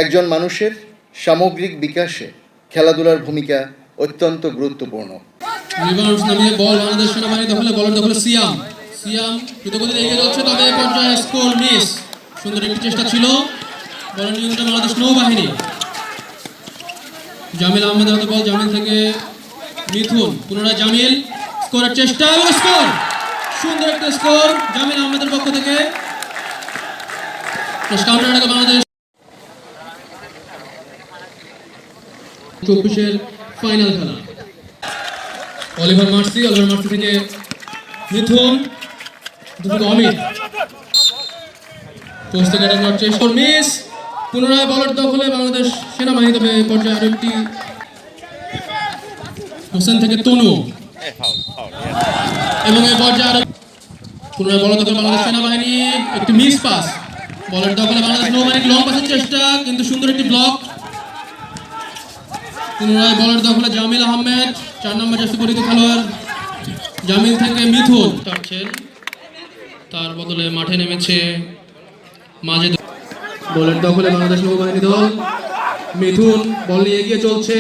একজন মানুষের সামগ্রিক বিকাশে খেলাধুলার ভূমিকা অত্যন্ত গুরুত্বপূর্ণ। রিভার্স নামিয়ে বল বাংলাদেশ সেনাবাহিনী দখলে, বলের দখলে সিয়াম দ্রুতগতিতে এগিয়ে যাচ্ছে, তবে পর্যায়ে স্কোর মিস। সুন্দর একটি চেষ্টা ছিল, বলের নিয়ন্ত্রণে বাংলাদেশ নৌবাহিনী। জামিল আহমেদের হাতে বল, জামিল থেকে মিথুন, পুনরায় জামিল, স্কোরের চেষ্টা এবং স্কোর। সুন্দর একটা স্কোর জামিল আহমেদের পক্ষ থেকে। কাউন্টার অ্যাটাকে বাংলাদেশ 24-এর ফাইনাল খেলা। অলিভার মার্সি থেকে মিথুন, অমিত পোস্ট থেকে অ্যাটাক চেষ্টা, মিস। পুনরায় বলের দখলে বাংলাদেশ সেনাবাহিনী, তবে পর্যায়ে আরো একটি হোসেন থেকে তনু, এবং এই পর্যায়ে আরো পুনরায় বলের দখলে বাংলাদেশ সেনাবাহিনী, একটি মিস পাস। বলের দখলে বাংলাদেশ নৌবাহিনী, লং পাসের চেষ্টা কিন্তু সুন্দর একটি ব্লক। পুনরায় বলের দখলে জামিল আহমেদ, 4 নম্বর জার্সি পরিহিত খেলোয়াড়। জামিল থেকে মিথুন টানছেন, তার বদলে মাঠে নেমেছে মাঝে। বলের দখলে বাংলাদেশ নৌবাহিনী দল, মিথুন বল নিয়ে এগিয়ে চলছে।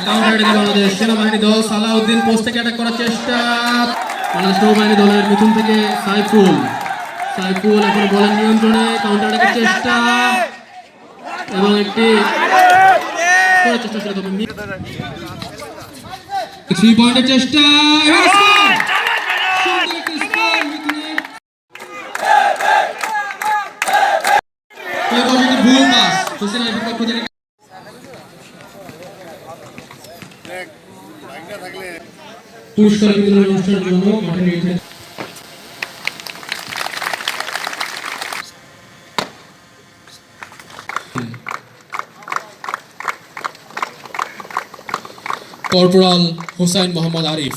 কাউন্টার অ্যাটাকে বাংলাদেশ সেনাবাহিনী দল, সালাউদ্দিন পোস্ট থেকে অ্যাটাক করার চেষ্টা বাংলাদেশ নৌবাহিনী দলের। মিথুন থেকে সাইফুল এখন বলের নিয়ন্ত্রণে, কাউন্টার অ্যাটাকের চেষ্টা এবং একটি চেষ্টা ছিল, তবে 3 পয়েন্টের চেষ্টা। পুরস্কার বিতরণ অনুষ্ঠানের জন্য মাঠে নিয়েছেন কর্পোরাল হোসাইন মোহাম্মদ আরিফ,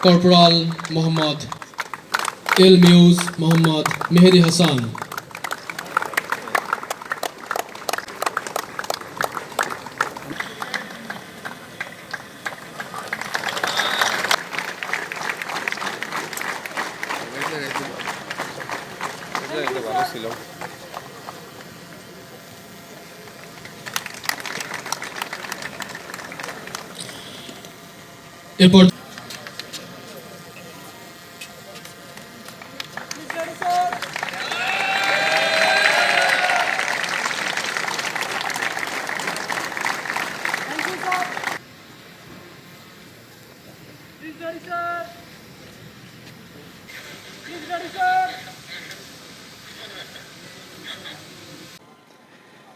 কর্পোরাল মোহাম্মদ এল মিউজ মোহাম্মদ মেহেদি হাসান, এরপর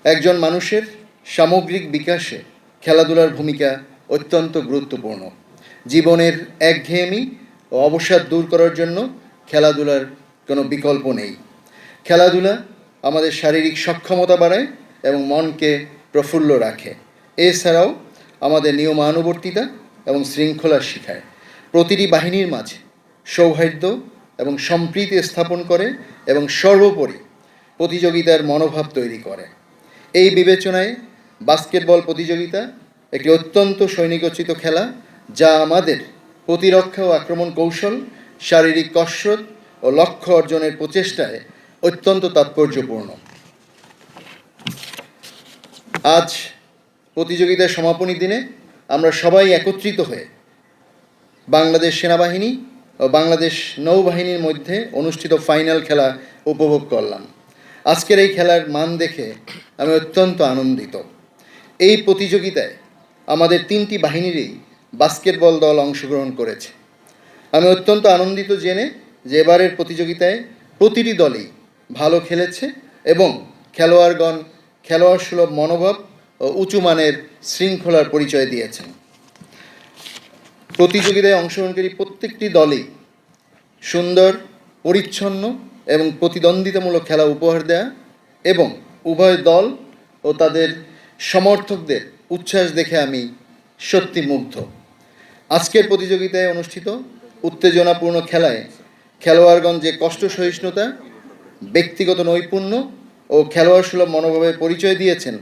একজন মানুষের সামগ্রিক বিকাশে খেলাধুলার ভূমিকা অত্যন্ত গুরুত্বপূর্ণ। জীবনের একঘেয়েমি ও অবসাদ দূর করার জন্য খেলাধুলার কোনো বিকল্প নেই। খেলাধুলা আমাদের শারীরিক সক্ষমতা বাড়ায় এবং মনকে প্রফুল্ল রাখে। এছাড়াও আমাদের নিয়মানুবর্তিতা এবং শৃঙ্খলা শেখায়। প্রতিটি বাহিনীর মাঝে সৌহার্দ্য এবং সম্প্রীতি স্থাপন করে এবং সর্বোপরি প্রতিযোগিতার মনোভাব তৈরি করে। এই বিবেচনায় বাস্কেটবল প্রতিযোগিতা একটি অত্যন্ত সৈনিকোচিত খেলা, যা আমাদের প্রতিরক্ষা ও আক্রমণ কৌশল, শারীরিক কসরত ও লক্ষ্য অর্জনের প্রচেষ্টায় অত্যন্ত তাৎপর্যপূর্ণ। আজ প্রতিযোগিতার সমাপনী দিনে আমরা সবাই একত্রিত হয়ে বাংলাদেশ সেনাবাহিনী ও বাংলাদেশ নৌবাহিনীর মধ্যে অনুষ্ঠিত ফাইনাল খেলা উপভোগ করলাম। আজকের এই খেলার মান দেখে আমি অত্যন্ত আনন্দিত। এই প্রতিযোগিতায় আমাদের 3টি বাহিনীরই বাস্কেটবল দল অংশগ্রহণ করেছে। আমি অত্যন্ত আনন্দিত জেনে যে এবারের প্রতিযোগিতায় প্রতিটি দলই ভালো খেলেছে এবং খেলোয়াড়গণ খেলোয়াড় সুলভ মনোভাব ও উঁচু মানের শৃঙ্খলার পরিচয় দিয়েছেন। প্রতিযোগিতায় অংশগ্রহণকারী প্রত্যেকটি দলই সুন্দর, পরিচ্ছন্ন এবং প্রতিদ্বন্দ্বিতামূলক খেলা উপহার দেয়া এবং উভয় দল ও তাদের সমর্থকদের উচ্ছ্বাস দেখে আমি সত্যি মুগ্ধ। আজকের প্রতিযোগিতায় অনুষ্ঠিত উত্তেজনাপূর্ণ খেলায় খেলোয়াড়গণ যে কষ্ট সহিষ্ণুতা, ব্যক্তিগত নৈপুণ্য ও খেলোয়াড় সুলভ মনোভাবের পরিচয় দিয়েছেন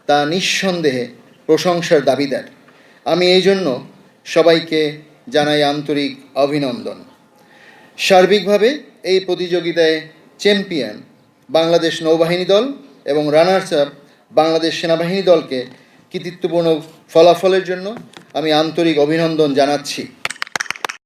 তা নিঃসন্দেহে প্রশংসার দাবিদার। আমি এই জন্য সবাইকে জানাই আন্তরিক অভিনন্দন। সার্বিকভাবে এই প্রতিযোগিতায় চ্যাম্পিয়ন বাংলাদেশ নৌবাহিনী দল এবং রানার্স আপ বাংলাদেশ সেনাবাহিনী দলকে কৃতিত্বপূর্ণ ফলাফলের জন্য আমি আন্তরিক অভিনন্দন জানাচ্ছি।